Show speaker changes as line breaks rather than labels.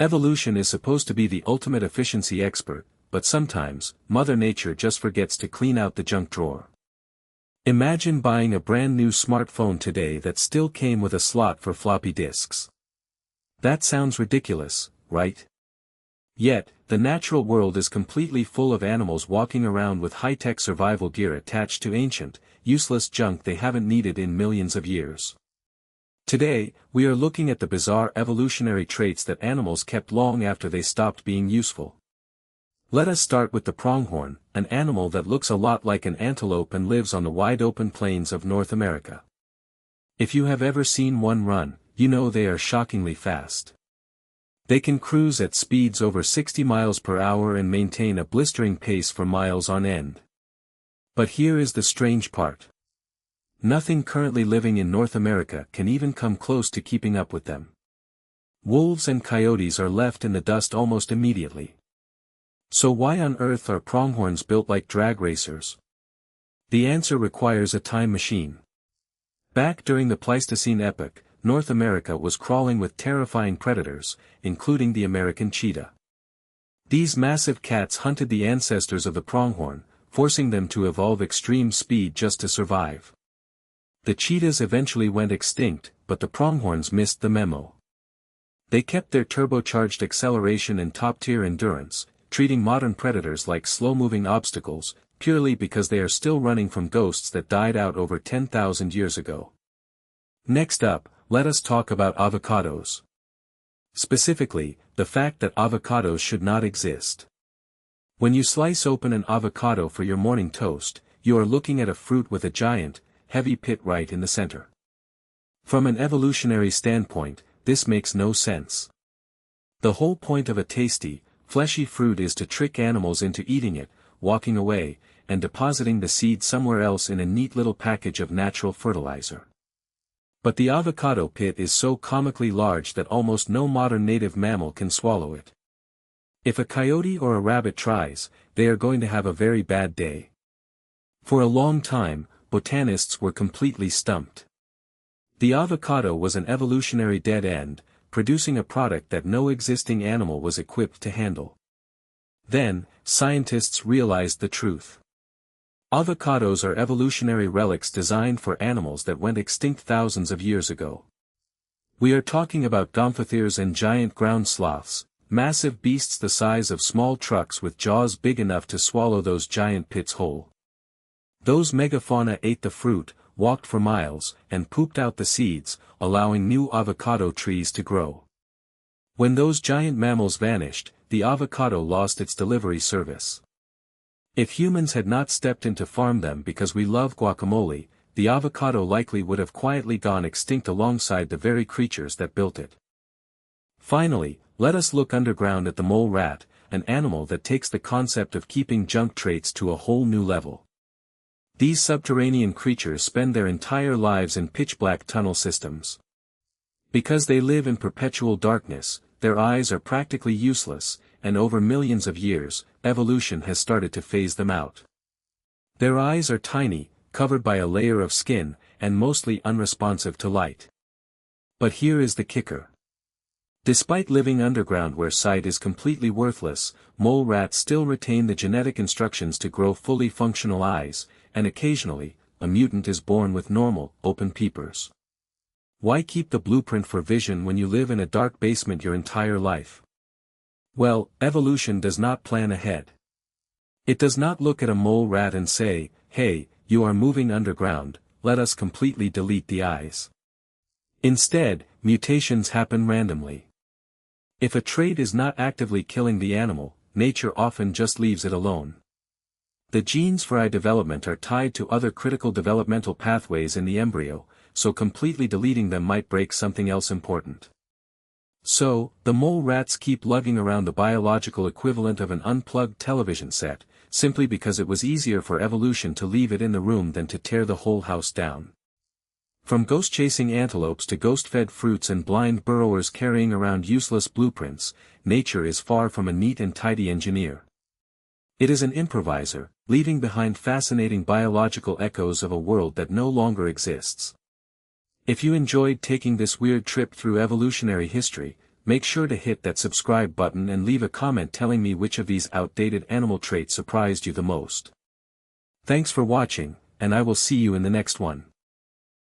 Evolution is supposed to be the ultimate efficiency expert, but sometimes, Mother Nature just forgets to clean out the junk drawer. Imagine buying a brand new smartphone today that still came with a slot for floppy disks. That sounds ridiculous, right? Yet, the natural world is completely full of animals walking around with high-tech survival gear attached to ancient, useless junk they haven't needed in millions of years. Today, we are looking at the bizarre evolutionary traits that animals kept long after they stopped being useful. Let us start with the pronghorn, an animal that looks a lot like an antelope and lives on the wide-open plains of North America. If you have ever seen one run, you know they are shockingly fast. They can cruise at speeds over 60 miles per hour and maintain a blistering pace for miles on end. But here is the strange part. Nothing currently living in North America can even come close to keeping up with them. Wolves and coyotes are left in the dust almost immediately. So why on earth are pronghorns built like drag racers? The answer requires a time machine. Back during the Pleistocene epoch, North America was crawling with terrifying predators, including the American cheetah. These massive cats hunted the ancestors of the pronghorn, forcing them to evolve extreme speed just to survive. The cheetahs eventually went extinct, but the pronghorns missed the memo. They kept their turbocharged acceleration and top-tier endurance, treating modern predators like slow-moving obstacles, purely because they are still running from ghosts that died out over 10,000 years ago. Next up, let us talk about avocados. Specifically, the fact that avocados should not exist. When you slice open an avocado for your morning toast, you are looking at a fruit with a giant, heavy pit right in the center. From an evolutionary standpoint, this makes no sense. The whole point of a tasty, fleshy fruit is to trick animals into eating it, walking away, and depositing the seed somewhere else in a neat little package of natural fertilizer. But the avocado pit is so comically large that almost no modern native mammal can swallow it. If a coyote or a rabbit tries, they are going to have a very bad day. For a long time, botanists were completely stumped. The avocado was an evolutionary dead end, producing a product that no existing animal was equipped to handle. Then, scientists realized the truth. Avocados are evolutionary relics designed for animals that went extinct thousands of years ago. We are talking about gomphotheres and giant ground sloths, massive beasts the size of small trucks with jaws big enough to swallow those giant pits whole. Those megafauna ate the fruit, walked for miles, and pooped out the seeds, allowing new avocado trees to grow. When those giant mammals vanished, the avocado lost its delivery service. If humans had not stepped in to farm them because we love guacamole, the avocado likely would have quietly gone extinct alongside the very creatures that built it. Finally, let us look underground at the mole rat, an animal that takes the concept of keeping junk traits to a whole new level. These subterranean creatures spend their entire lives in pitch-black tunnel systems. Because they live in perpetual darkness, their eyes are practically useless, and over millions of years, evolution has started to phase them out. Their eyes are tiny, covered by a layer of skin, and mostly unresponsive to light. But here is the kicker. Despite living underground where sight is completely worthless, mole rats still retain the genetic instructions to grow fully functional eyes, and occasionally, a mutant is born with normal, open peepers. Why keep the blueprint for vision when you live in a dark basement your entire life? Well, evolution does not plan ahead. It does not look at a mole rat and say, "Hey, you are moving underground, let us completely delete the eyes." Instead, mutations happen randomly. If a trait is not actively killing the animal, nature often just leaves it alone. The genes for eye development are tied to other critical developmental pathways in the embryo, so completely deleting them might break something else important. So, the mole rats keep lugging around the biological equivalent of an unplugged television set, simply because it was easier for evolution to leave it in the room than to tear the whole house down. From ghost-chasing antelopes to ghost-fed fruits and blind burrowers carrying around useless blueprints, nature is far from a neat and tidy engineer. It is an improviser, leaving behind fascinating biological echoes of a world that no longer exists. If you enjoyed taking this weird trip through evolutionary history, make sure to hit that subscribe button and leave a comment telling me which of these outdated animal traits surprised you the most. Thanks for watching, and I will see you in the next one.